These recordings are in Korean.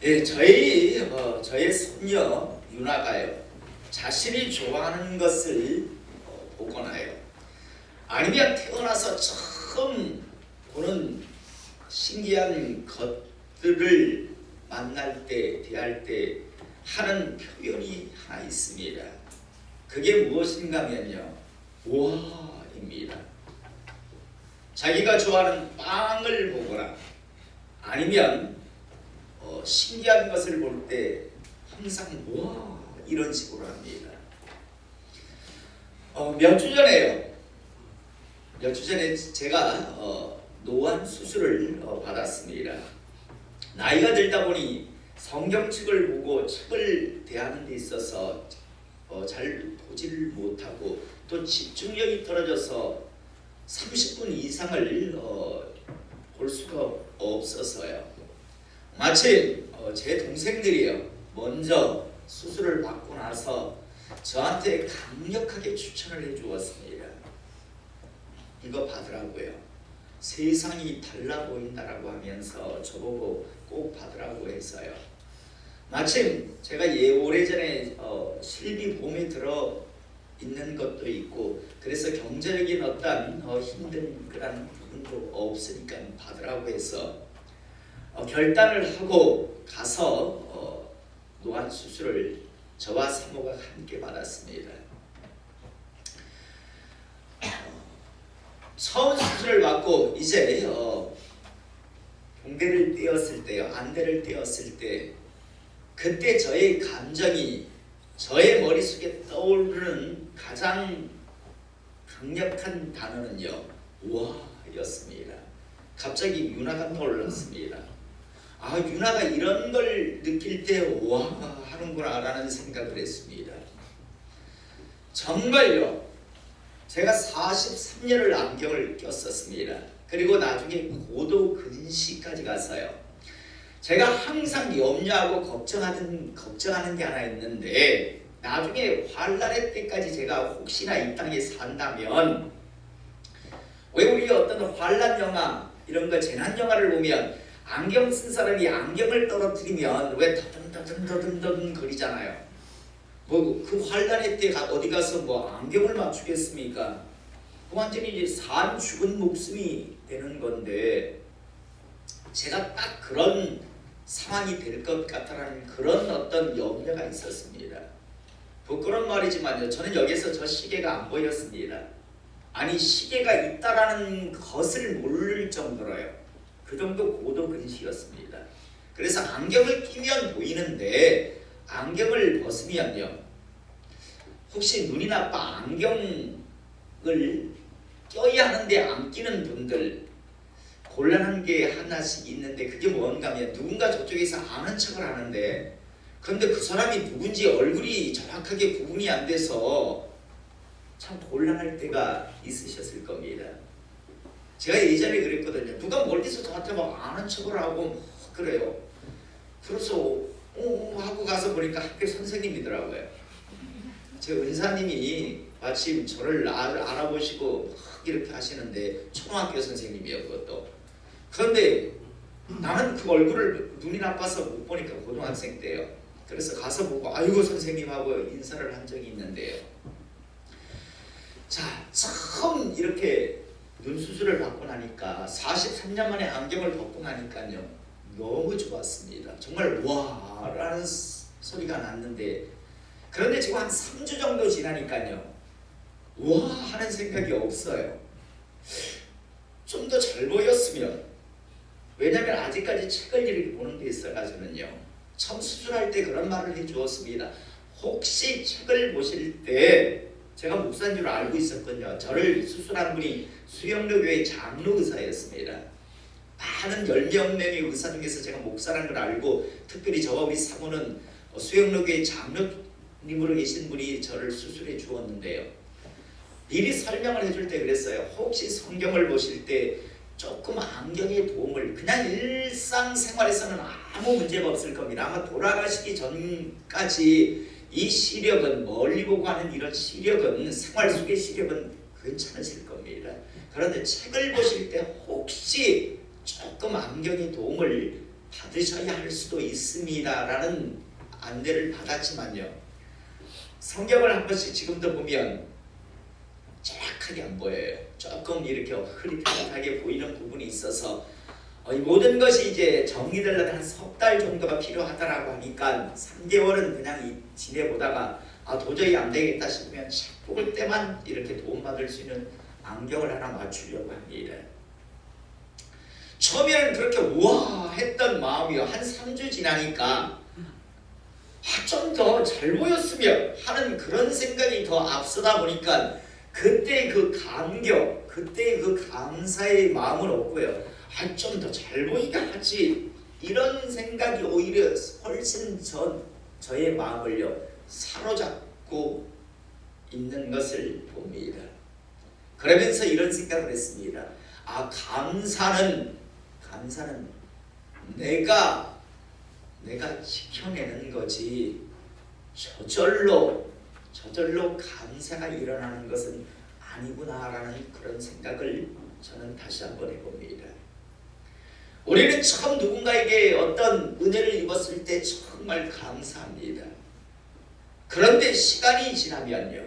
예, 저의 손녀 유나가요, 자신이 좋아하는 것을 보거나요, 아니면 태어나서 처음 보는 신기한 것들을 만날 때, 대할 때 하는 표현이 하나 있습니다. 그게 무엇인가면요, 와입니다. 자기가 좋아하는 빵을 보거나 아니면 신기한 것을 볼 때 항상 와 이런 식으로 합니다. 몇 주 전에 제가 노안 수술을 받았습니다. 나이가 들다 보니 성경책을 보고 책을 대하는 데 있어서 잘 보지를 못하고 또 집중력이 떨어져서 30분 이상을 볼 수가 없어서요. 마침 제 동생들이요, 먼저 수술을 받고 나서 저한테 강력하게 추천을 해주었습니다. 이거 받으라고요. 세상이 달라 보인다라고 하면서 저보고 꼭 받으라고 해서요. 마침 제가 오래전에 실비보험에 들어 있는 것도 있고 그래서 경제적인 어떤 힘든 그런 부분도 없으니까 받으라고 해서 결단을 하고 가서 노안 수술을 저와 사모가 함께 받았습니다. 처음 수술을 받고 이제 봉대를 떼었을 때요, 안대를 떼었을 때 그때 저의 감정이, 저의 머릿속에 떠오르는 가장 강력한 단어는요, 와였습니다. 갑자기 유나가 떠올랐습니다. 아, 유나가 이런 걸 느낄 때 와 하는구나 라는 생각을 했습니다. 정말요, 제가 43년을 안경을 꼈었습니다. 그리고 나중에 고도 근시까지 가서요, 제가 항상 염려하고 걱정하는 게 하나 있는데, 나중에 환란의 때까지 제가 혹시나 이 땅에 산다면, 왜 우리 어떤 환란 영화 이런 거 재난 영화를 보면 안경 쓴 사람이 안경을 떨어뜨리면 왜 더듬더듬 거리잖아요. 뭐 그 환란의 때 어디 가서 뭐 안경을 맞추겠습니까? 완전히 이제 산 죽은 목숨이 되는 건데, 제가 딱 그런 상황이 될 것 같다라는 그런 어떤 염려가 있었습니다. 부끄러운 말이지만요, 저는 여기서 저 시계가 안 보였습니다. 아니, 시계가 있다라는 것을 모를 정도로요, 그 정도 고도 근시였습니다. 그래서 안경을 끼면 보이는데 안경을 벗으면요, 혹시 눈이 나빠 안경을 껴야 하는데 안 끼는 분들 곤란한 게 하나씩 있는데, 그게 뭔가 하면 누군가 저쪽에서 아는 척을 하는데 그런데 그 사람이 누군지 얼굴이 정확하게 구분이 안 돼서 참 곤란할 때가 있으셨을 겁니다. 제가 예전에 그랬거든요. 누가 멀리서 저한테 막 아는 척을 하고 막 그래요. 그래서 하고 가서 보니까 학교 선생님이더라고요. 제 은사님이 마침 저를 알아보시고 막 이렇게 하시는데, 초등학교 선생님이에요, 그것도. 그런데 나는 그 얼굴을 눈이 나빠서 못 보니까 고등학생 때요. 그래서 가서 보고 아이고 선생님하고 인사를 한 적이 있는데요. 자, 처음 이렇게 눈 수술을 받고 나니까 43년 만에 안경을 벗고 나니까요, 너무 좋았습니다. 정말 와 라는 소리가 났는데, 그런데 지금 한 3주 정도 지나니까요, 와 하는 생각이 없어요. 좀 더 잘 보였으면, 왜냐하면 아직까지 책을 이렇게 보는 데 있어가지고는요, 처음 수술할 때 그런 말을 해주었습니다. 혹시 책을 보실 때, 제가 목사인 줄 알고 있었거든요. 저를 수술한 분이 수영로교회 장로 의사였습니다. 많은 10명의 의사 중에서 제가 목사라는 걸 알고, 특별히 저와 우리 사모는 수영로교회 장로님으로 계신 분이 저를 수술해 주었는데요, 미리 설명을 해줄 때 그랬어요. 혹시 성경을 보실 때 조금 안경의 도움을, 그냥 일상생활에서는 아무 문제가 없을 겁니다. 아마 돌아가시기 전까지 이 시력은, 멀리 보고 하는 이런 시력은, 생활 속의 시력은 괜찮으실 겁니다. 그런데 책을 보실 때 혹시 조금 안경의 도움을 받으셔야 할 수도 있습니다라는 안내를 받았지만요, 성경을 한 번씩 지금도 보면 정확하게 안 보여요. 조금 이렇게 흐릿하게 보이는 부분이 있어서 이 모든 것이 이제 정리되려면 한 석 달 정도가 필요하다라고 하니까 3개월은 그냥 지내보다가 도저히 안 되겠다 싶으면 책 볼 때만 이렇게 도움받을 수 있는 안경을 하나 맞추려고 합니다. 처음에는 그렇게 우와 했던 마음이요, 한 3주 지나니까 좀 더 잘 보였으면 하는 그런 생각이 더 앞서다 보니까 그때 그 감격, 그때 그 감사의 마음을 얻고요, 좀 더 잘 보이게 하지, 이런 생각이 오히려 훨씬 저의 마음을요 사로잡고 있는 것을 봅니다. 그러면서 이런 생각을 했습니다. 감사는 내가 지켜내는 거지, 저절로 감사가 일어나는 것은 아니구나라는 그런 생각을 저는 다시 한번 해봅니다. 우리는 처음 누군가에게 어떤 은혜를 입었을 때 정말 감사합니다. 그런데 시간이 지나면요,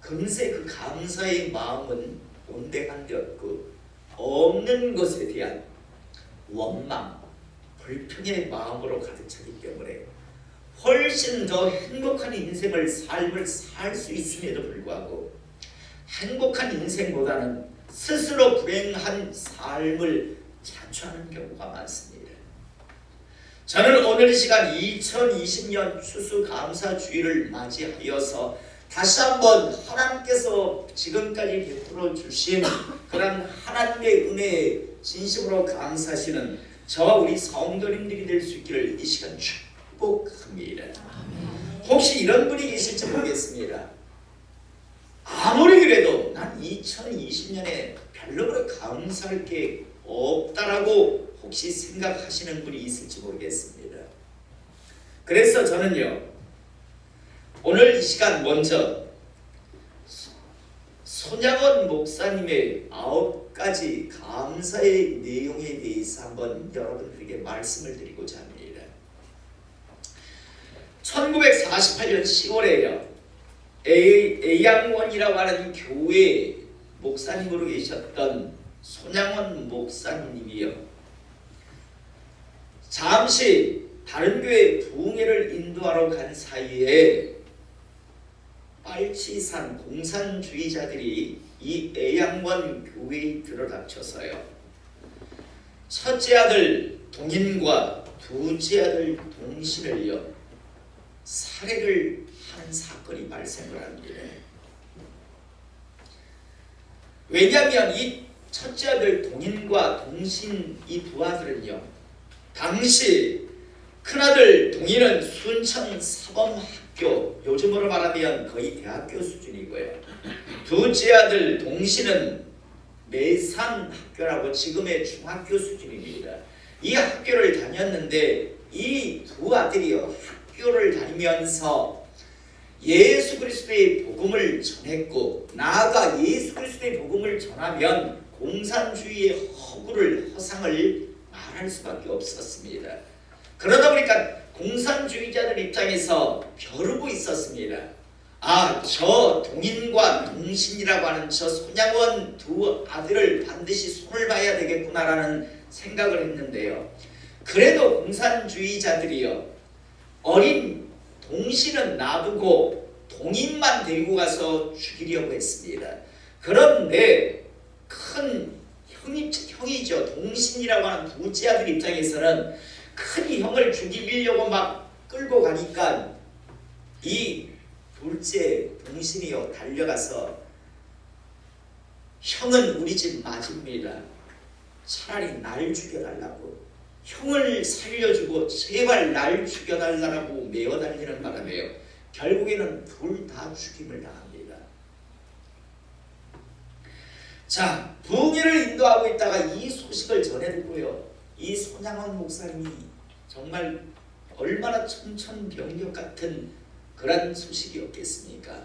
금세 그 감사의 마음은 온데간데 없고 없는 것에 대한 원망, 불평의 마음으로 가득 차기 때문에 훨씬 더 행복한 삶을 살 수 있음에도 불구하고 행복한 인생보다는 스스로 불행한 삶을 자초하는 경우가 많습니다. 저는 오늘 이 시간 2020년 추수감사주일을 맞이하여서 다시 한번 하나님께서 지금까지 베풀어 주신 그런 하나님의 은혜에 진심으로 감사하시는 저와 우리 성도님들이 될 수 있기를 이 시간 축복합니다. 혹시 이런 분이 계실지 모르겠습니다. 아무리 그래도 난 2020년에 별로 그렇게 감사할 게 없다라고 혹시 생각하시는 분이 있을지 모르겠습니다. 그래서 저는요, 오늘 이 시간 먼저 손양원 목사님의 9가지 감사의 내용에 대해서 한번 여러분들에게 말씀을 드리고자 합니다. 1948년 10월에요, 애양원이라고 하는 교회 목사님으로 계셨던 손양원 목사님이요, 잠시 다른 교회 부흥회를 인도하러 간 사이에 빨치산 공산주의자들이 이 애양원 교회에 들어닥쳐서요, 첫째 아들 동인과 둘째 아들 동신을요 살해를 하는 사건이 발생을 합니다. 왜냐하면 이 첫째 아들 동인과 동신 이 두 아들은요, 당시 큰아들 동인은 순천 사범학교, 요즘으로 말하면 거의 대학교 수준이고요, 둘째 아들 동신은 매산학교라고 지금의 중학교 수준입니다. 이 학교를 다녔는데 이 두 아들이요, 학교를 다니면서 예수 그리스도의 복음을 전했고, 나아가 예수 그리스도의 복음을 전하면 공산주의의 허상을 말할 수밖에 없었습니다. 그러다 보니까 공산주의자들 입장에서 벼르고 있었습니다. 저 동인과 동신이라고 하는 저 손양원 두 아들을 반드시 손을 봐야 되겠구나라는 생각을 했는데요, 그래도 공산주의자들이요, 어린 동신은 놔두고 동인만 데리고 가서 죽이려고 했습니다. 그런데 큰 형이죠, 동신이라고 하는 둘째 아들 입장에서는 큰 형을 죽이려고 막 끌고 가니까 이 둘째 동신이요 달려가서, 형은 우리 집 맞습니다, 차라리 날 죽여달라고, 형을 살려주고 제발 날 죽여달라고 메어달리는 바람에요, 결국에는 둘 다 죽임을 당합니다. 자, 부흥회를 인도하고 있다가 이 소식을 전해듣고요, 이 손양원 목사님이 정말 얼마나 천천병력 같은 그런 소식이었겠습니까?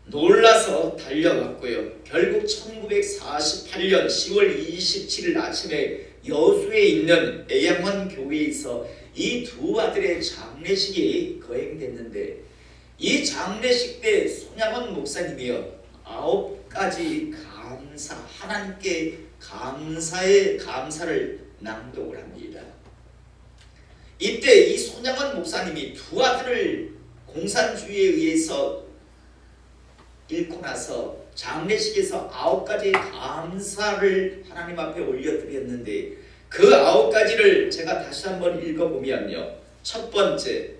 놀라서 달려갔고요, 결국 1948년 10월 27일 아침에 여수에 있는 애양원 교회에서 이 두 아들의 장례식이 거행됐는데, 이 장례식 때 손양원 목사님이요 9가지 감사, 하나님께 감사를 낭독을 합니다. 이때 이 손양원 목사님이 두 아들을 공산주의에 의해서 잃고 나서 장례식에서 9가지 감사를 하나님 앞에 올려드렸는데, 그 9가지를 제가 다시 한번 읽어보면요, 첫 번째,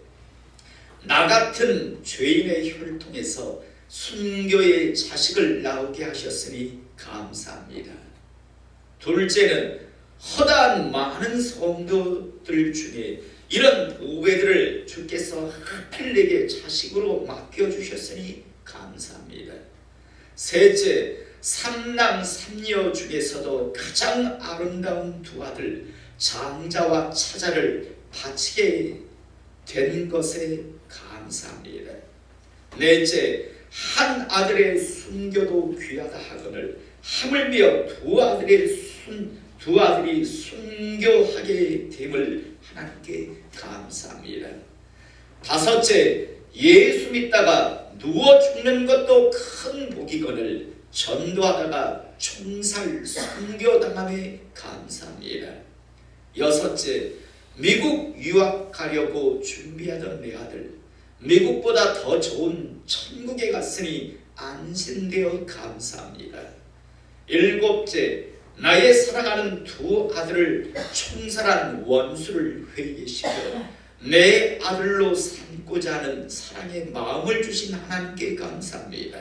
나 같은 죄인의 혀를 통해서 순교의 자식을 나오게 하셨으니 감사합니다. 둘째는 허다한 많은 성도들 중에 이런 보배들을 주께서 하필 내게 자식으로 맡겨주셨으니 감사합니다. 셋째, 삼남 삼녀 중에서도 가장 아름다운 두 아들 장자와 차자를 바치게 된 것에 감사합니다. 넷째, 한 아들의 순교도 귀하다 하거늘 하물며 두 아들이 순교하게 됨을 하나님께 감사합니다. 다섯째, 예수 믿다가 누워 죽는 것도 큰 복이거늘 전도하다가 총살 순교당함에 감사합니다. 여섯째, 미국 유학 가려고 준비하던 내 아들 미국보다 더 좋은 천국에 갔으니 안심되어 감사합니다. 일곱째, 나의 사랑하는 두 아들을 총살한 원수를 회개시켜 내 아들로 삼고자 하는 사랑의 마음을 주신 하나님께 감사합니다.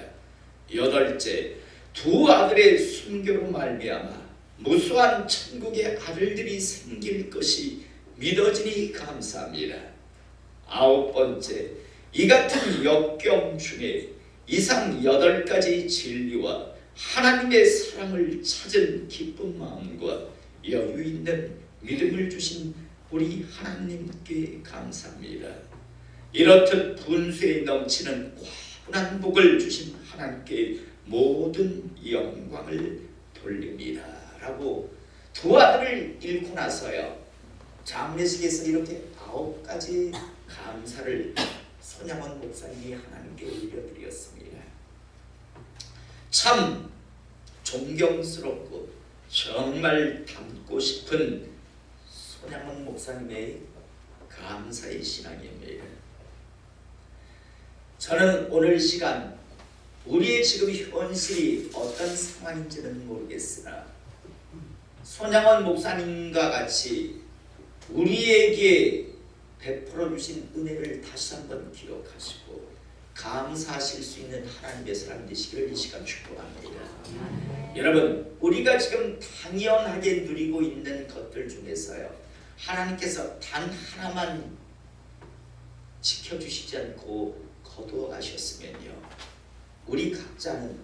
여덟째, 두 아들의 순교로 말미암아 무수한 천국의 아들들이 생길 것이 믿어지니 감사합니다. 아홉 번째, 이 같은 역경 중에 이상 8가지 진리와 하나님의 사랑을 찾은 기쁜 마음과 여유 있는 믿음을 주신 우리 하나님께 감사합니다. 이렇듯 분수에 넘치는 과분한 복을 주신 하나님께 모든 영광을 돌립니다 라고 두 아들을 잃고 나서요 장례식에서 이렇게 9가지 감사를 손양원 목사님이 하나님께 올려드렸습니다. 참 존경스럽고 정말 닮고 싶은 손양원 목사님의 감사의 신앙입니다. 저는 오늘 시간 우리의 지금 현실이 어떤 상황인지는 모르겠으나 손양원 목사님과 같이 우리에게 베풀어 주신 은혜를 다시 한번 기억하시고 감사하실 수 있는 하나님의 사람 되시기를 이 시간 축복합니다. 여러분, 우리가 지금 당연하게 누리고 있는 것들 중에서요 하나님께서 단 하나만 지켜주시지 않고 거두어 가셨으면요 우리 각자는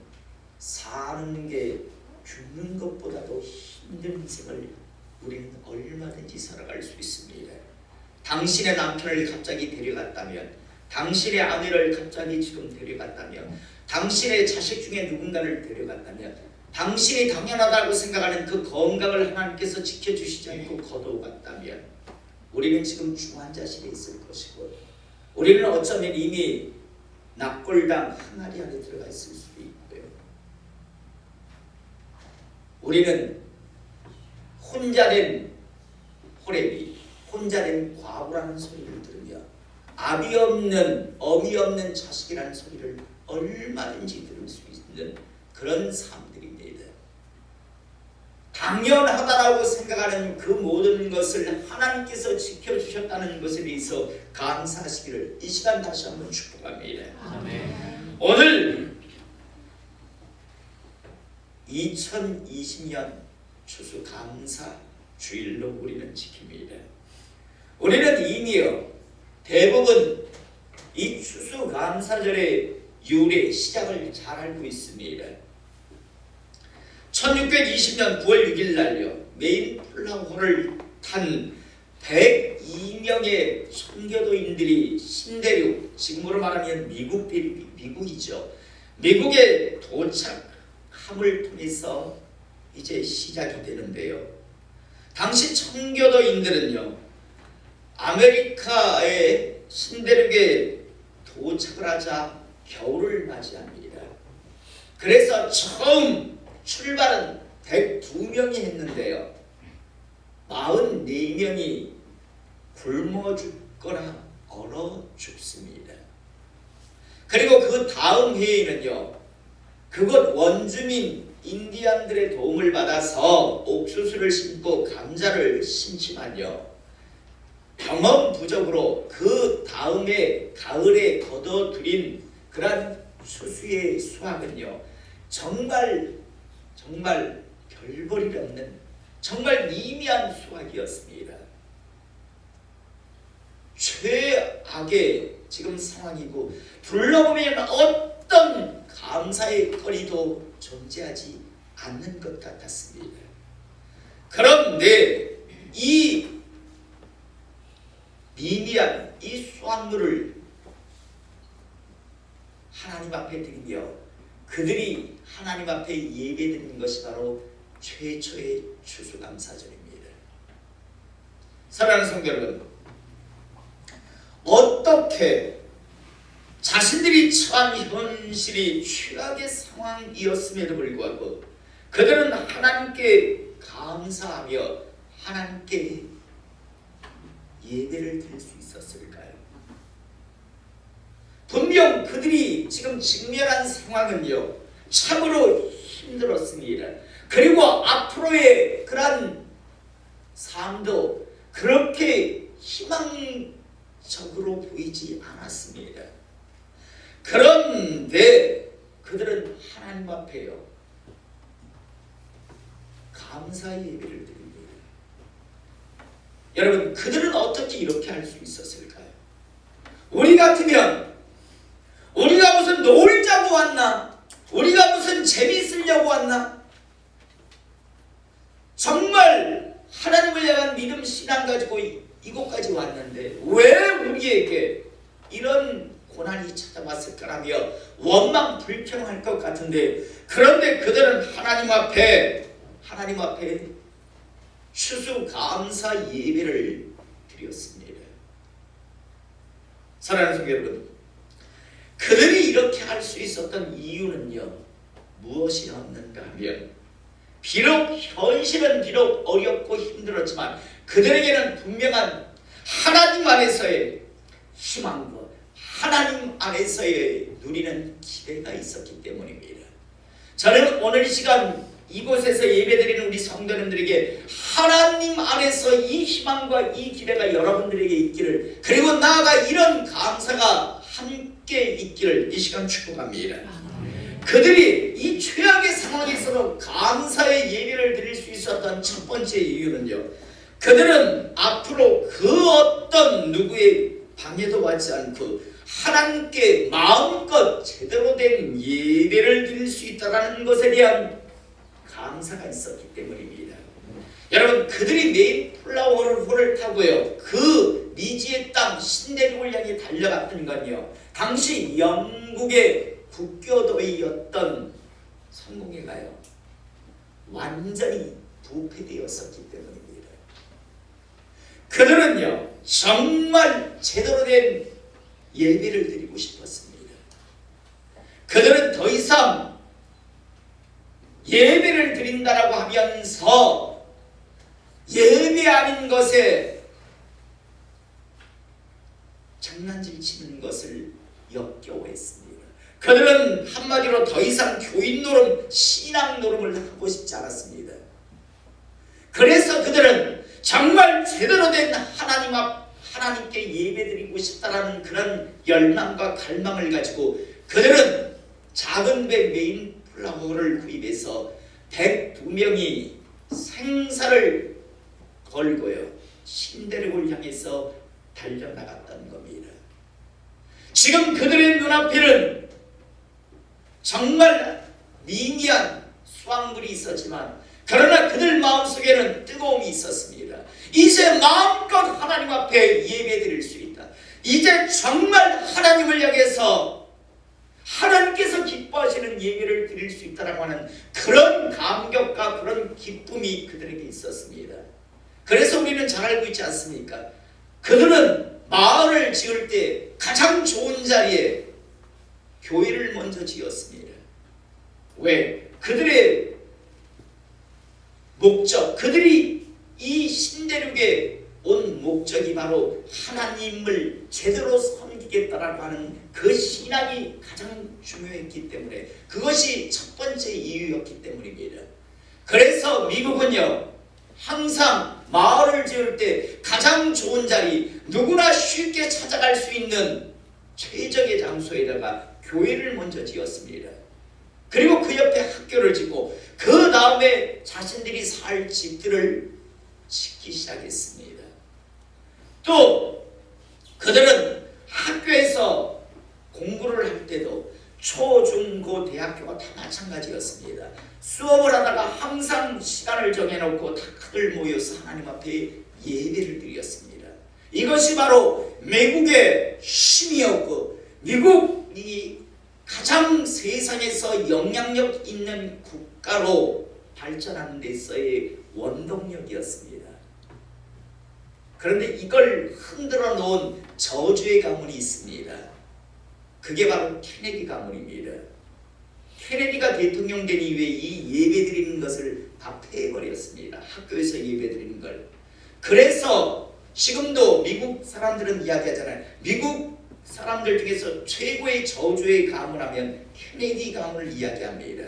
사는 게 죽는 것보다도 힘든 인생을 우리는 얼마든지 살아갈 수 있습니다. 당신의 남편을 갑자기 데려갔다면, 당신의 아내를 갑자기 지금 데려갔다면, 당신의 자식 중에 누군가를 데려갔다면, 당신이 당연하다고 생각하는 그 건강을 하나님께서 지켜주시지 않고 거두어갔다면 우리는 지금 중환자실에 있을 것이고, 우리는 어쩌면 이미 낙골당 항아리 안에 들어가 있을 수도 있고요. 우리는 혼자 된 호레비, 혼자 된 과부라는 소리를 들으며 아비 없는 어미 없는 자식이라는 소리를 얼마든지 들을 수 있는 그런 삶들입니다. 당연하다라고 생각하는 그 모든 것을 하나님께서 지켜주셨다는 것에 대해서 감사하시기를 이 시간 다시 한번 축복합니다. 아멘. 오늘 2020년 추수 감사 주일로 우리는 지킵니다. 우리는 이미요 대부분 이 추수 감사절의 유래 시작을 잘 알고 있습니다. 1620년 9월 6일 날요 메인 플라워를 탄 102명의 선교도인들이 신대륙, 지금으로 말하면 미국이죠. 미국에 도착함을 통해서 이제 시작이 되는데요. 당시 청교도인들은요, 아메리카의 신대륙에 도착을 하자 겨울을 맞이합니다. 그래서 처음 출발은 102명이 했는데요, 44명이 굶어 죽거나 얼어 죽습니다. 그리고 그 다음 해에는요, 그곳 원주민 인디안들의 도움을 받아서 옥수수를 심고 감자를 심지만요, 경험 부족으로 그 다음에 가을에 거둬들인 그러한 수수의 수확은요, 정말 별 볼일 없는 정말 미미한 수확이었습니다. 최악의 지금 상황이고, 둘러보면 어떤 감사의 거리도 존재하지 않는 것 같았습니다. 그런데 이 미미한 이 수확물을 하나님 앞에 드리며 그들이 하나님 앞에 예배드리는 것이 바로 최초의 추수감사절입니다. 사랑하는 성도 여러분, 어떻게 자신들이 처한 현실이 최악의 상황이었음에도 불구하고 그들은 하나님께 감사하며 하나님께 예배를 드릴 수 있었을까요? 분명 그들이 지금 직면한 상황은요, 참으로 힘들었습니다. 그리고 앞으로의 그런 삶도 그렇게 희망적으로 보이지 않았습니다. 그런데 그들은 하나님 앞에요, 감사의 예배를 드립니다. 여러분, 그들은 어떻게 이렇게 할 수 있었을까요? 우리 같으면 우리가 무슨 놀자고 왔나? 우리가 무슨 재미있으려고 왔나? 정말 하나님을 향한 믿음 신앙 가지고 이곳까지 왔는데 왜 우리에게 이런 고난이 찾아왔을까라며 원망 불평할 것 같은데, 그런데 그들은 하나님 앞에 추수감사 예배를 드렸습니다. 사랑하는 성도 여러분, 그들이 이렇게 할 수 있었던 이유는요, 무엇이었는가 하면, 비록 현실은 비록 어렵고 힘들었지만 그들에게는 분명한 하나님 안에서의 희망과 하나님 안에서의 누리는 기대가 있었기 때문입니다. 저는 오늘 이 시간 이곳에서 예배드리는 우리 성도님들에게 하나님 안에서 이 희망과 이 기대가 여러분들에게 있기를, 그리고 나아가 이런 감사가 함께 있기를 이 시간 축복합니다. 그들이 이 최악의 상황에서도 감사의 예배를 드릴 수 있었던 첫 번째 이유는요, 그들은 앞으로 그 어떤 누구의 방해도 받지 않고 하나님께 마음껏 제대로 된 예배를 드릴 수 있다는 것에 대한 감사가 있었기 때문입니다. 여러분, 그들이 메이플라워를 타고요, 그 미지의 땅 신대륙을 향해 달려갔던 건요, 당시 영국의 국교도였던 성공회가요, 완전히 부패되었었기 때문입니다. 그들은요, 정말 제대로 된 예배를 드리고 싶었습니다. 그들은 더 이상 예배를 드린다라고 하면서 예배 아닌 것에 장난질 치는 것을 역겨워했습니다. 그들은 한마디로 더 이상 교인 노름, 신앙 노름을 하고 싶지 않았습니다. 그래서 그들은 정말 제대로 된 하나님께 예배드리고 싶다라는 그런 열망과 갈망을 가지고 그들은 작은 배 메인플라워를 구입해서 102명이 생사를 걸고요, 신대륙을 향해서 달려나갔던 겁니다. 지금 그들의 눈앞에는 정말 미미한 수확물이 있었지만, 그러나 그들 마음속에는 뜨거움이 있었습니다. 이제 마음껏 하나님 앞에 예배드릴 수 있다. 이제 정말 하나님을 향해서 하나님께서 기뻐하시는 예배를 드릴 수 있다라고 하는 그런 감격과 그런 기쁨이 그들에게 있었습니다. 그래서 우리는 잘 알고 있지 않습니까? 그들은 마을을 지을 때 가장 좋은 자리에 교회를 먼저 지었습니다. 왜? 그들의 목적, 그들이 이 신대륙에 온 목적이 바로 하나님을 제대로 섬기겠다라고 하는 그 신앙이 가장 중요했기 때문에, 그것이 첫 번째 이유였기 때문입니다. 그래서 미국은요, 항상 마을을 지을 때 가장 좋은 자리, 누구나 쉽게 찾아갈 수 있는 최적의 장소에다가 교회를 먼저 지었습니다. 그리고 그 옆에 학교를 짓고 그 다음에 자신들이 살 집들을 짓기 시작했습니다. 또 그들은 학교에서 공부를 할 때도 초, 중, 고, 대학교가 다 마찬가지였습니다. 수업을 하다가 항상 시간을 정해놓고 다들 모여서 하나님 앞에 예배를 드렸습니다. 이것이 바로 미국의 힘이었고, 미국이 가장 세상에서 영향력 있는 국가로 발전하는 데서의 원동력이었습니다. 그런데 이걸 흔들어 놓은 저주의 가문이 있습니다. 그게 바로 케네디 가문입니다. 케네디가 대통령 된 이후에 이 예배 드리는 것을 다 폐해버렸습니다. 학교에서 예배 드리는 걸. 그래서 지금도 미국 사람들은 이야기하잖아요. 미국 사람들 중에서 최고의 저주의 가문하면 케네디 가문을 이야기합니다.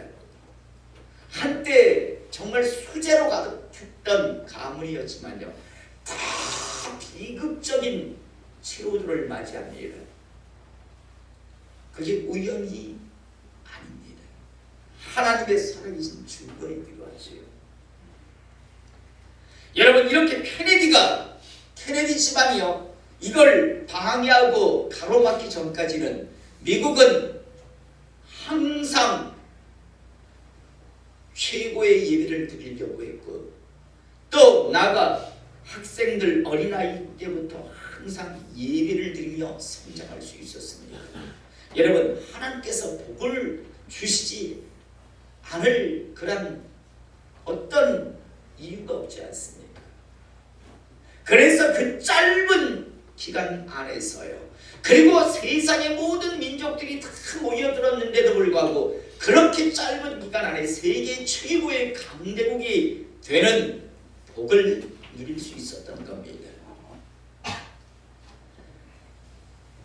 한때 정말 수재로 가득했던 가문이었지만요, 다 비극적인 최후들을 맞이합니다. 그게 우연이 아닙니다. 하나님의 살아계신 증거에 필요하지요. 여러분, 이렇게 케네디 집안이요, 이걸 방해하고 가로막기 전까지는 미국은 항상 최고의 예배를 드리려고 했고, 또 나아가 학생들 어린아이 때부터 항상 예배를 드리며 성장할 수 있었습니다. 여러분, 하나님께서 복을 주시지 않을 그런 어떤 이유가 없지 않습니까? 그래서 그 짧은 기간 안에서요, 그리고 세상의 모든 민족들이 다 모여들었는데도 불구하고 그렇게 짧은 기간 안에 세계 최고의 강대국이 되는 복을 누릴 수 있었던 겁니다.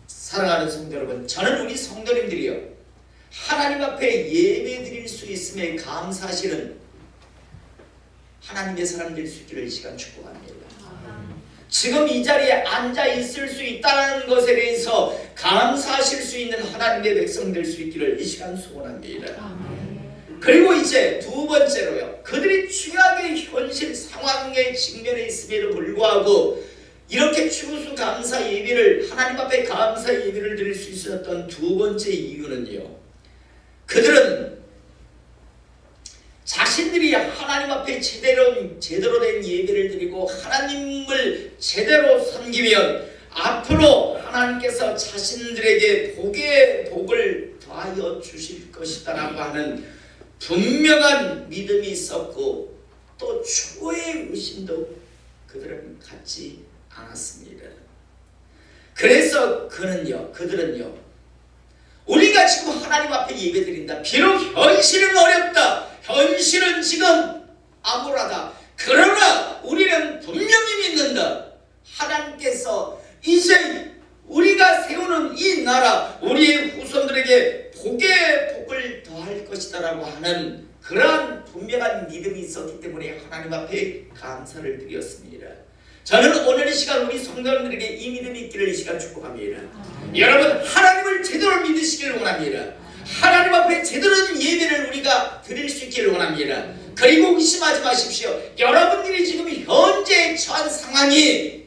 사랑하는 성도 여러분, 저는 우리 성도님들이요, 하나님 앞에 예배 드릴 수 있음에 감사하시는 하나님의 사람 될 수 있기를 이 시간 축복합니다. 지금 이 자리에 앉아 있을 수 있다는 것에 대해서 감사하실 수 있는 하나님의 백성 될 수 있기를 이 시간 소원합니다. 그리고 이제 두 번째로요, 그들이 최악의 현실 상황에 직면해 있음에도 불구하고 이렇게 추수감사 예배를, 하나님 앞에 감사 예배를 드릴 수 있었던 두 번째 이유는요, 그들은 자신들이 하나님 앞에 제대로 된 예배를 드리고 하나님을 제대로 섬기면 앞으로 하나님께서 자신들에게 복의 복을 더하여 주실 것이다라고 하는 분명한 믿음이 있었고, 또 추구의 의심도 그들은 갖지 않았습니다. 그래서 그들은요, 우리가 지금 하나님 앞에 예배드린다, 비록 현실은 어렵다, 현실은 지금 암울하다, 그러나 우리는 분명히 믿는다. 하나님께서 이제 우리가 세우는 이 나라, 우리의 후손들에게 복의 복을 더할 것이다 라고 하는 그러한 분명한 믿음이 있었기 때문에 하나님 앞에 감사를 드렸습니다. 저는 오늘 이 시간 우리 성도님들에게 이 믿음이 있기를 이 시간 축복합니다. 여러분, 하나님을 제대로 믿으시기를 원합니다. 하나님 앞에 제대로 된 예배를 우리가 드릴 수 있기를 원합니다. 그리고 의심하지 마십시오. 여러분들이 지금 현재 처한 상황이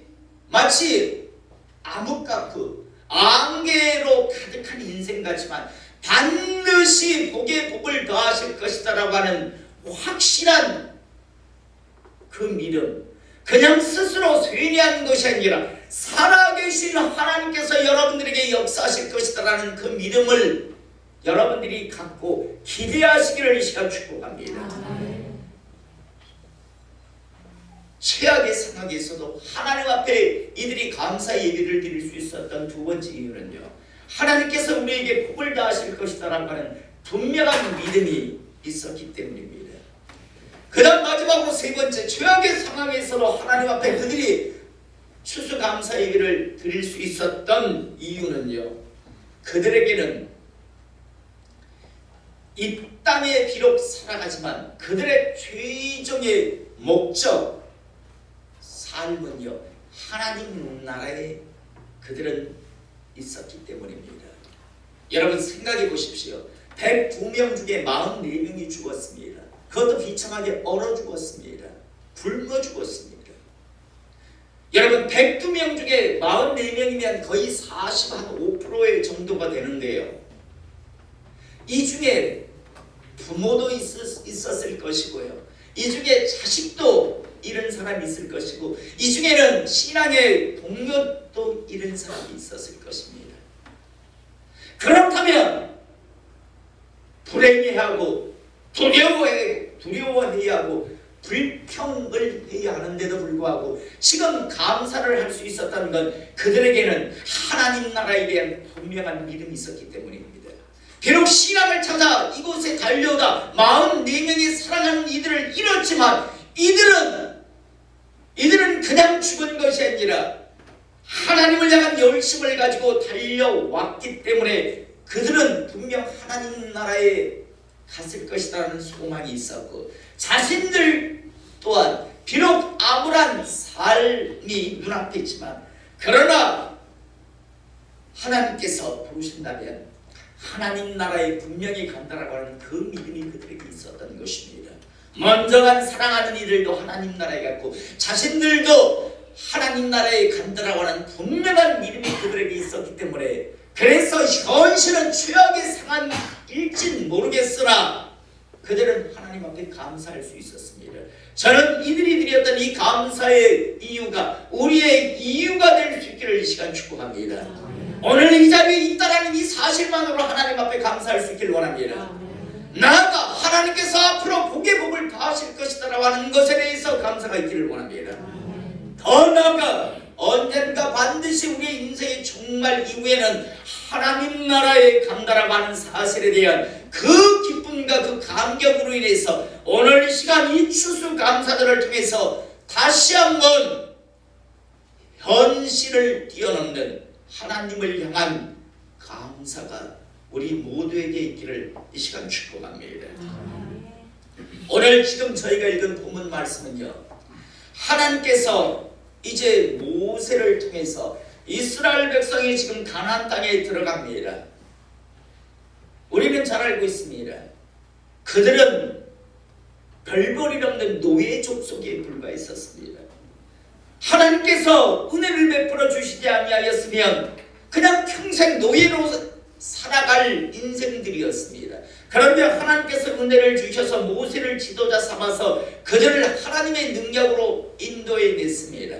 마치 암흑가프, 안개로 가득한 인생 같지만 반드시 복의 복을 더하실 것이다 라고 하는 확실한 그 믿음, 그냥 스스로 쇠뇌하는 것이 아니라 살아계신 하나님께서 여러분들에게 역사하실 것이다 라는 그 믿음을 여러분들이 갖고 기대하시기를 이 시간 축복합니다. 최악의 상황에서도 하나님 앞에 이들이 감사 예배를 드릴 수 있었던 두 번째 이유는요, 하나님께서 우리에게 복을 다하실 것이다라고 하는 분명한 믿음이 있었기 때문입니다. 그 다음 마지막으로 세 번째, 최악의 상황에서도 하나님 앞에 그들이 추수감사 예배를 드릴 수 있었던 이유는요, 그들에게는 이 땅에 비록 살아가지만 그들의 최종의 목적, 삶은요, 하나님 나라에 그들은 있었기 때문입니다. 여러분 생각해 보십시오. 102명 중에 44명이 죽었습니다. 그것도 비참하게 얼어 죽었습니다. 굶어 죽었습니다. 여러분 102명 중에 44명이면 거의 45% 정도가 되는데요, 이 중에 부모도 있었을 것이고요, 이 중에 자식도 잃은 사람이 있을 것이고, 이 중에는 신앙의 동료도 잃은 사람이 있었을 것입니다. 그렇다면 불행해하고 두려워해야 하고 불평을 해야 하는데도 불구하고 지금 감사를 할 수 있었다는 건 그들에게는 하나님 나라에 대한 분명한 믿음이 있었기 때문입니다. 비록 신앙을 찾아 이곳에 달려오다 44명이 사랑하는 이들을 잃었지만 이들은 그냥 죽은 것이 아니라 하나님을 향한 열심을 가지고 달려왔기 때문에 그들은 분명 하나님 나라에 갔을 것이라는 소망이 있었고, 자신들 또한 비록 암울한 삶이 눈앞에 있지만 그러나 하나님께서 부르신다면 하나님 나라에 분명히 간다라고 하는 그 믿음이 그들에게 있었던 것입니다. 먼저 간 사랑하는 이들도 하나님 나라에 갔고 자신들도 하나님 나라에 간다라고 하는 분명한 믿음이 그들에게 있었기 때문에, 그래서 현실은 최악의 상황일진 모르겠으나 그들은 하나님 앞에 감사할 수 있었습니다. 저는 이들이 드렸던 이 감사의 이유가 우리의 이유가 될 수 있기를 이 시간 축복합니다. 오늘 이 자리에 있다라는 이 사실만으로 하나님 앞에 감사할 수 있기를 원합니다. 나아가 하나님께서 앞으로 복의 복을 다하실 것이다라고 하는 것에 대해서 감사가 있기를 원합니다. 더 나아가 언젠가 반드시 우리의 인생의 종말 이후에는 하나님 나라에 간다라고 하는 사실에 대한 그 기쁨과 그 감격으로 인해서 오늘 이 시간 이 추수감사들을 통해서 다시 한번 현실을 뛰어넘는 하나님을 향한 감사가 우리 모두에게 있기를 이 시간 축복합니다. 오늘 지금 저희가 읽은 본문 말씀은요, 하나님께서 이제 모세를 통해서 이스라엘 백성이 지금 가나안 땅에 들어갑니다. 우리는 잘 알고 있습니다. 그들은 별볼일 없는 노예 족속에 불과했었습니다. 하나님께서 은혜를 베풀어 주시지 아니하였으면 그냥 평생 노예로 살아갈 인생들이었습니다. 그런데 하나님께서 은혜를 주셔서 모세를 지도자 삼아서 그들을 하나님의 능력으로 인도해냈습니다.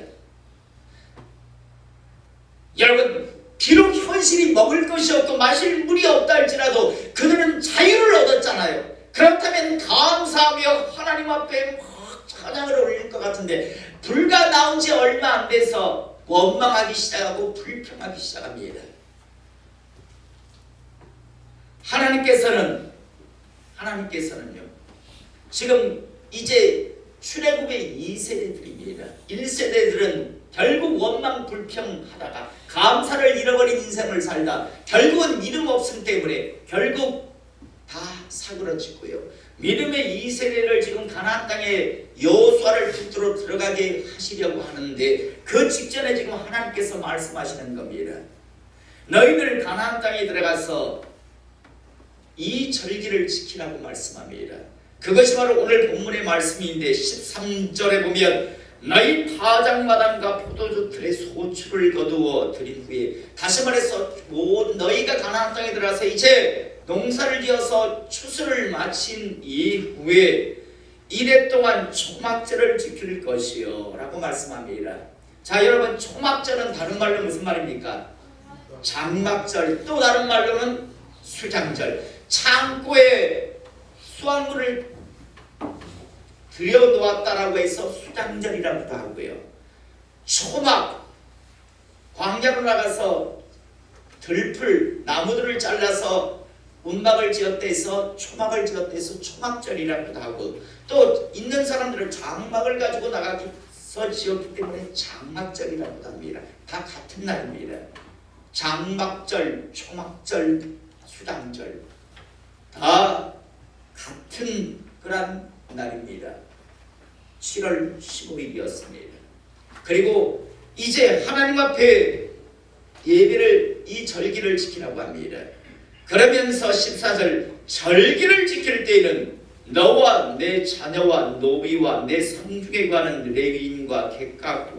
여러분, 비록 현실이 먹을 것이 없고 마실 물이 없다 할지라도 그들은 자유를 얻었잖아요. 그렇다면 감사하며 하나님 앞에 막 찬양을 올릴 것 같은데 불과 나온 지 얼마 안 돼서 원망하기 시작하고 불평하기 시작합니다. 하나님께서는요, 지금 이제 출애굽의 2세대들입니다. 1세대들은 결국 원망 불평하다가 감사를 잃어버린 인생을 살다 결국은 믿음 없음 때문에 결국 다 사그러지고요. 믿음의 2세대를 지금 가나안 땅에 여호수아를 붙들어 들어가게 하시려고 하는데 그 직전에 지금 하나님께서 말씀하시는 겁니다. 너희들 가나안 땅에 들어가서 이 절기를 지키라고 말씀합니다. 그것이 바로 오늘 본문의 말씀인데 13절에 보면 너희 타작마당과 포도주 틀에 소출을 거두어 드린 후에, 다시 말해서 너희가 가나안 땅에 들어가서 이제 농사를 지어서 추수를 마친 이후에 이래 동안 초막절을 지킬 것이요 라고 말씀합니다. 자, 여러분, 초막절은 다른 말로 무슨 말입니까? 장막절, 또 다른 말로는 수장절. 창고에 수확물을 들여놓았다라고 해서 수장절이라고도 하고요. 초막, 광야로 나가서 들풀, 나무들을 잘라서 운막을 지었다 해서 초막을 지었다 해서 초막절이라고도 하고, 또 있는 사람들은 장막을 가지고 나가서 지었기 때문에 장막절이라고도 합니다. 다 같은 날입니다. 장막절, 초막절, 수장절 다 같은 그런 날입니다. 7월 15일이었습니다. 그리고 이제 하나님 앞에 예배를, 이 절기를 지키라고 합니다. 그러면서 14절, 절기를 지킬 때에는 너와 내 자녀와 노비와 내 성중에 관한 레위인과 객과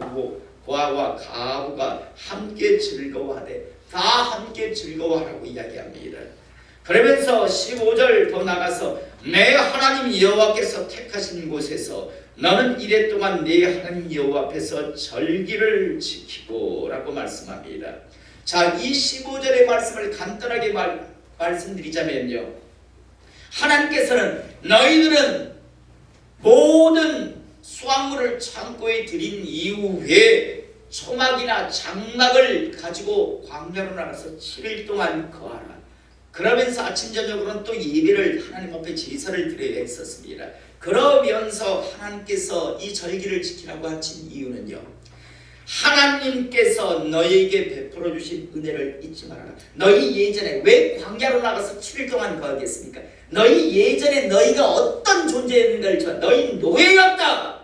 고아와 가부가 함께 즐거워하되, 다 함께 즐거워하라고 이야기합니다. 그러면서 15절 더 나가서 내 하나님 여호와께서 택하신 곳에서 너는 이래 동안 내 하나님 여호와 앞에서 절기를 지키고 라고 말씀합니다. 자, 이 15절의 말씀을 간단하게 말씀드리자면요, 하나님께서는 너희들은 모든 수확물을 창고에 들인 이후에 초막이나 장막을 가지고 광야로 나가서 7일 동안 거하라. 그러면서 아침 저녁으로는 또 예배를, 하나님 앞에 제사를 드려야 했었습니다. 그러면서 하나님께서 이 절기를 지키라고 하신 이유는요, 하나님께서 너희에게 베풀어 주신 은혜를 잊지 말아라. 너희 예전에 왜 광야로 나가서 7일 동안 거하겠습니까? 너희 예전에 너희가 어떤 존재였는가를, 너희 노예였다.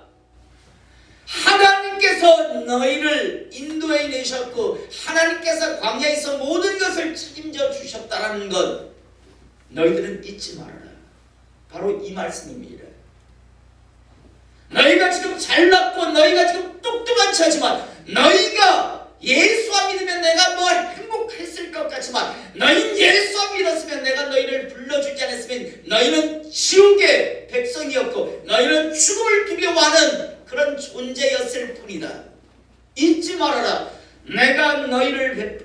하나님께서 너희를 인도해 내셨고 하나님께서 광야에서 모든 것을 책임져 주셨다는 것, 너희들은 잊지 말아라. 바로 이 말씀입니다. 너희가 지금 잘났고 너희가 지금 똑똑한 처지만, 너희가 예수와 믿으면 내가 뭐 행복했을 것 같지만, 너희는 예수와 믿었으면 내가 너희를 불러주지 않았으면 너희는 지옥의 백성이었고 너희는 죽음을 두려워하는 그런 존재였을 뿐이다. 잊지 말아라. 내가 너에게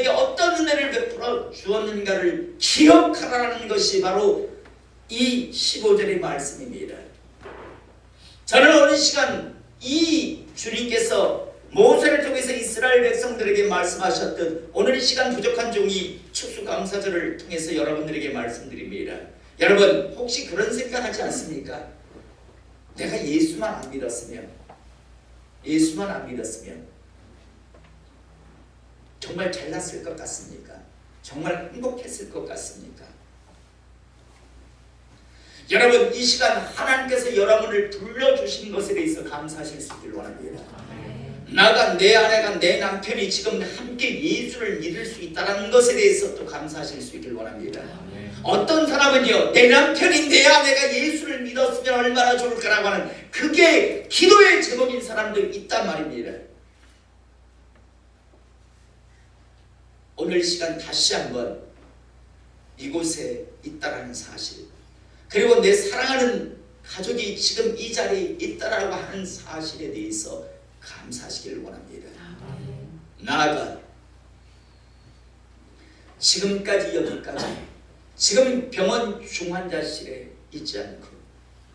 어떤 은혜를 베풀어 주었는가를 기억하라는 것이 바로 이 15절의 말씀입니다. 저는 어느 시간 이 주님께서 모세를 통해서 이스라엘 백성들에게 말씀하셨듯 오늘 이 시간 부족한 종이 추수감사절을 통해서 여러분들에게 말씀드립니다. 여러분, 혹시 그런 생각하지 않습니까? 내가 예수만 안 믿었으면 정말 잘났을 것 같습니까? 정말 행복했을 것 같습니까? 여러분, 이 시간 하나님께서 여러분을 불러주신 것에 대해서 감사하실 수 있기를 원합니다. 나가, 내 아내가, 내 남편이 지금 함께 예수를 믿을 수 있다는 것에 대해서 또 감사하실 수 있기를 원합니다. 어떤 사람은요, 내 남편이, 내 아내가 예수를 믿었으면 얼마나 좋을까라고 하는, 그게 기도의 제목인 사람도 있단 말입니다. 오늘 시간 다시 한번 이곳에 있다라는 사실, 그리고 내 사랑하는 가족이 지금 이 자리에 있다라고 하는 사실에 대해서 감사하시기를 원합니다. 나아가 지금까지 여기까지, 지금 병원 중환자실에 있지 않고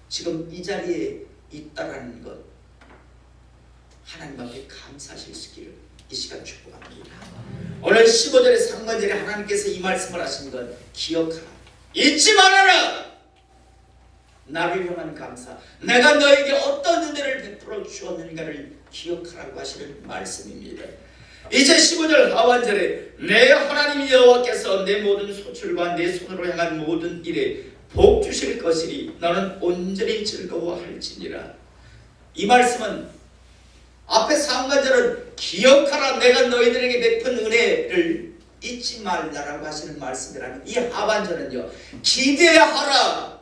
지금 이 자리에 있다라는 것, 하나님 앞에 감사하실 수 있기를 이 시간 축복합니다. 오늘 15절의 상반절에 하나님께서 이 말씀을 하신 것 기억하라. 잊지 말아라. 나를 향한 감사, 내가 너에게 어떤 은혜를 베풀어 주었는가를 기억하라고 하시는 말씀입니다. 이제 15절 하반절에 내 하나님 여호와께서 내 모든 소출과 내 손으로 향한 모든 일에 복 주실 것이니 너는 온전히 즐거워할지니라. 이 말씀은 앞에 상반절은 기억하라, 내가 너희들에게 베푼 은혜를 잊지 말라라고 하시는 말씀이라면, 이 하반절은요, 기대하라,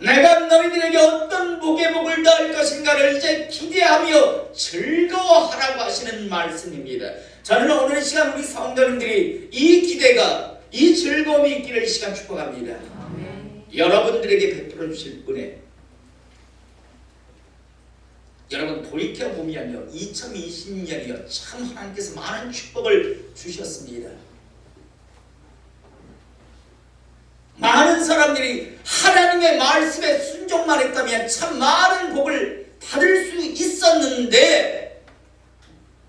내가 너희들에게 어떤 복의 복을 더할 것인가를 이제 기대하며 즐거워하라고 하시는 말씀입니다. 저는 오늘 시간 우리 성도님들이 이 기대가, 이 즐거움이 있기를 이 시간 축복합니다. 여러분들에게 베풀어 주실 은혜, 여러분 돌이켜보면요, 2020년이요 참 하나님께서 많은 축복을 주셨습니다. 많은 사람들이 하나님의 말씀에 순종만 했다면 참 많은 복을 받을 수 있었는데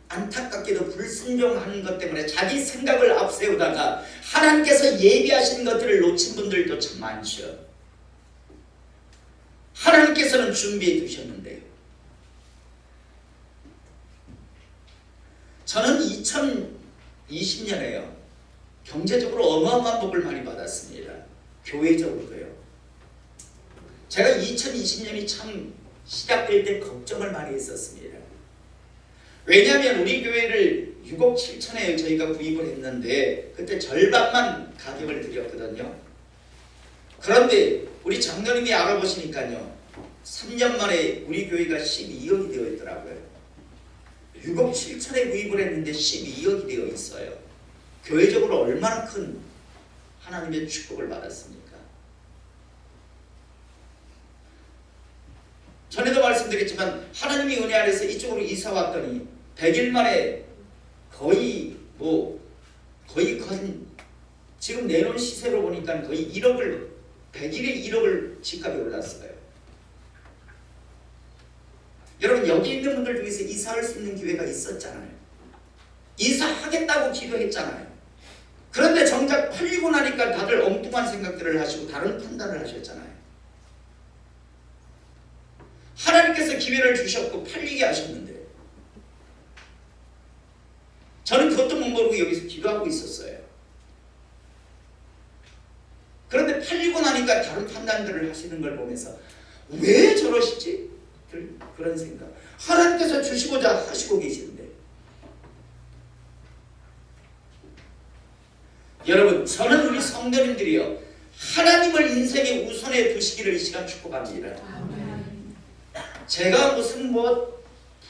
안타깝게도 불순종하는 것 때문에 자기 생각을 앞세우다가 하나님께서 예비하신 것들을 놓친 분들도 참 많죠. 하나님께서는 준비해 두셨는데요. 저는 2020년에요. 경제적으로 어마어마한 복을 많이 받았습니다. 교회적으로도요. 제가 2020년이 참 시작될 때 걱정을 많이 했었습니다. 왜냐하면 우리 교회를 6억 7천에 저희가 구입을 했는데 그때 절반만 가격을 드렸거든요. 그런데 우리 장로님이 알아보시니까요. 3년 만에 우리 교회가 12억이 되어 있더라고요. 6억 7천에 구입을 했는데 12억이 되어 있어요. 교회적으로 얼마나 큰 하나님의 축복을 받았습니까? 전에도 말씀드렸지만 하나님이 은혜 안에서 이쪽으로 이사 왔더니 100일 만에 거의 지금 내놓은 시세로 보니까 거의 100일에 1억을 집값이 올랐어요. 여러분 여기 있는 분들 중에서 이사할 수 있는 기회가 있었잖아요. 이사하겠다고 기도했잖아요. 그런데 정작 팔리고 나니까 다들 엉뚱한 생각들을 하시고 다른 판단을 하셨잖아요. 하나님께서 기회를 주셨고 팔리게 하셨는데 저는 그것도 못 모르고 여기서 기도하고 있었어요. 그런데 팔리고 나니까 다른 판단들을 하시는 걸 보면서 왜 저러시지? 그런 생각. 하나님께서 주시고자 하시고 계시는데 여러분 저는 우리 성도님들이요 하나님을 인생의 우선에 두시기를 이 시간 축복합니다. 제가 무슨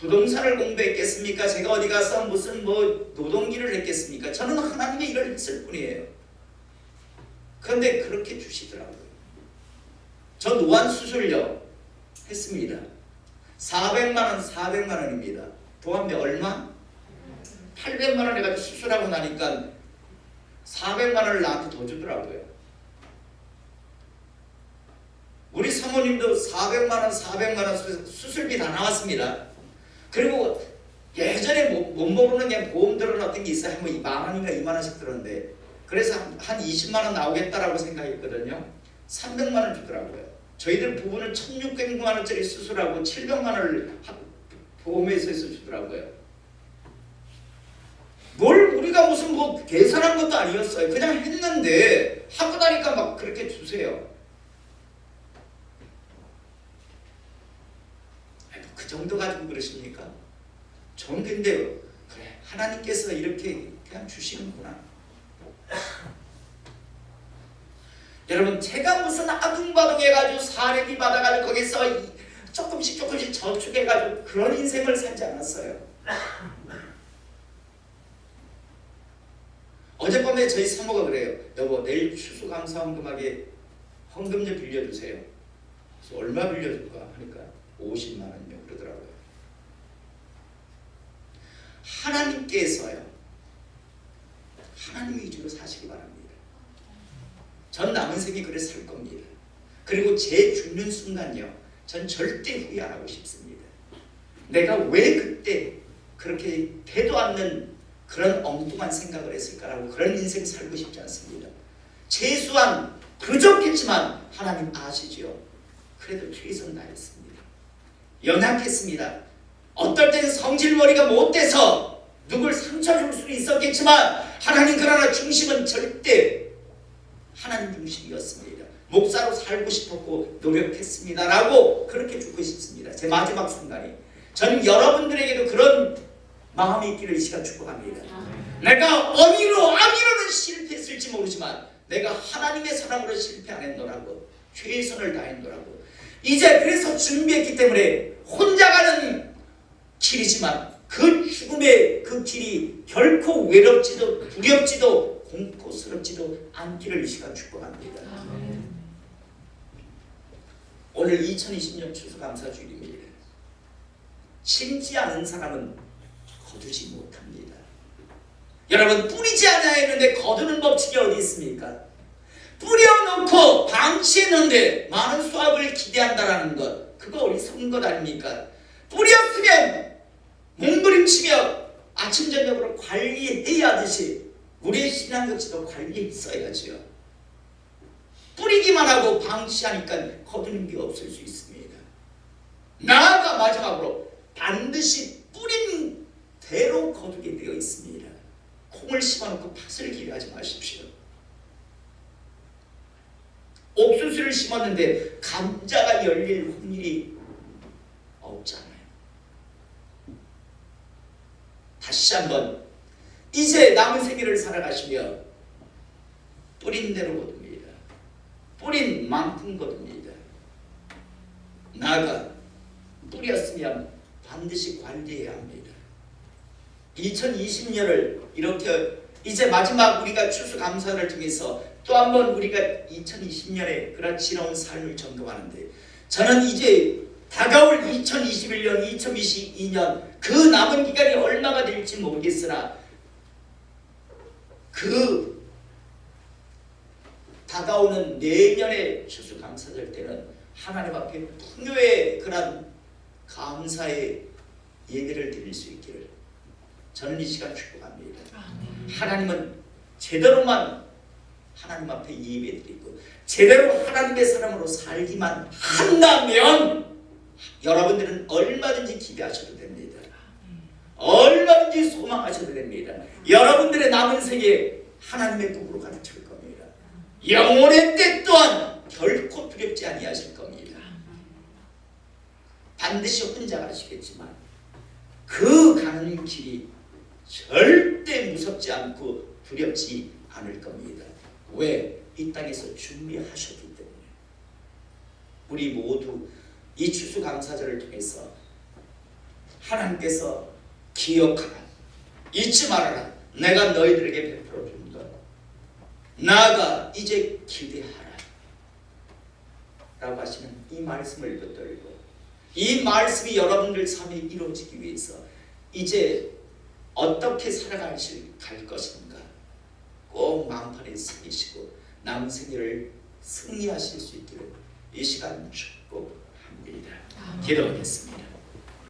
부동산을 공부했겠습니까? 제가 어디 가서 무슨 노동기를 했겠습니까? 저는 하나님의 일을 했을 뿐이에요. 그런데 그렇게 주시더라고요. 저 노안수술요 했습니다. 400만 원입니다. 보험비 얼마? 800만 원 해가지고 수술하고 나니까 400만 원을 나한테 더 주더라고요. 우리 사모님도 400만 원 수술비 다 나왔습니다. 그리고 예전에 못 모르는 게 보험 들어놨던 게 있어요. 한 10,000원인가 20,000원씩 들었는데 그래서 한 20만 원 나오겠다라고 생각했거든요. 300만 원 주더라고요. 저희들 부부는 1,600만 원짜리 수술하고 700만 원을 보험회사에서 주더라고요. 뭘 우리가 무슨 계산한 것도 아니었어요. 그냥 했는데 하고 나니까 막 그렇게 주세요. 그 정도 가지고 그러십니까? 저는 근데 그래 하나님께서 이렇게 그냥 주시는구나. 여러분 제가 무슨 아둥바둥 해가지고 사례비 받아가지고 거기서 조금씩 저축해가지고 그런 인생을 살지 않았어요. 어젯밤에 저희 사모가 그래요. 여보 내일 추수감사헌금하게 헌금 좀 빌려주세요. 그래서 얼마 빌려줄까 하니까 50만 원이요 그러더라고요. 하나님께서요 하나님 위주로 사시기 바랍니다. 전 남은 생에 그래 살 겁니다. 그리고 제 죽는 순간요 전 절대 후회 안 하고 싶습니다. 내가 왜 그때 그렇게 되도 않는 그런 엉뚱한 생각을 했을까라고 그런 인생 살고 싶지 않습니다. 최소한 부족했지만 하나님 아시지요. 그래도 최선 다했습니다. 연약했습니다. 어떨 때는 성질머리가 못돼서 누굴 상처 줄 수는 있었겠지만 하나님 그러나 중심은 절대 하나님 중심이었습니다. 목사로 살고 싶었고 노력했습니다라고 그렇게 죽고 싶습니다. 제 마지막 순간이 저는 여러분들에게도 그런 마음이 있기를 이 시간 축복합니다. 내가 어미로는 실패했을지 모르지만 내가 하나님의 사랑으로 실패 안 했노라고 최선을 다했노라고 이제 그래서 준비했기 때문에 혼자 가는 길이지만 그 죽음의 그 길이 결코 외롭지도 두렵지도 공포스럽지도 않기를 이 시간 축복합니다. 오늘 2020년 추수감사주일입니다. 심지 않은 사람은 거두지 못합니다. 여러분 뿌리지 않아야 했는데 거두는 법칙이 어디 있습니까? 뿌려놓고 방치했는데 많은 수확을 기대한다라는 것, 그거 어리석은 것 아닙니까? 뿌렸으면 몸부림치며 아침 저녁으로 관리해야 하듯이 우리의 신앙 역시도 관리했어야죠. 뿌리기만 하고 방치하니까 거두는 게 없을 수 있습니다. 나아가 마지막으로 반드시 뿌린 대로 거두게 되어 있습니다. 콩을 심어놓고 팥을 기대하지 마십시오. 옥수수를 심었는데 감자가 열릴 확률이 없잖아요. 다시 한번 이제 남은 생애를 살아가시며 뿌린 대로 거둡니다. 뿌린 만큼 거둡니다. 나아가 뿌렸으면 반드시 관리해야 합니다. 2020년을 이렇게 이제 마지막 우리가 추수감사를 통해서 또 한번 우리가 2020년에 그런 지나온 삶을 점검하는데, 저는 이제 다가올 2021년, 2022년 그 남은 기간이 얼마가 될지 모르겠으나 그 다가오는 내년의 추수감사절 때는 하나님 앞에 풍요의 그런 감사의 예배를 드릴 수 있기를 저는 이 시간 축복합니다. 하나님은 제대로만 하나님 앞에 예배드리고 제대로 하나님의 사람으로 살기만 한다면 여러분들은 얼마든지 기대하셔도 됩니다. 얼마든지 소망하셔도 됩니다. 여러분들의 남은 생에 하나님의 꿈으로 가득 찰 겁니다. 영혼의 때 또한 결코 두렵지 아니하실 겁니다. 반드시 혼자 가시겠지만 그 가는 길이 절대 무섭지 않고 두렵지 않을 겁니다. 왜? 이 땅에서 준비하셨기 때문에. 우리 모두 이 추수감사절을 통해서 하나님께서 기억하라, 잊지 말아라, 내가 너희들에게 베풀어 준 것, 나아가 이제 기대하라 라고 하시는 이 말씀을 붙들고 이 말씀이 여러분들 삶에 이루어지기 위해서 이제 어떻게 살아갈 것인가 꼭 마음판에 새기시고 남은 생애를 승리하실 수 있기를 이 시간 축복합니다. 기도하겠습니다.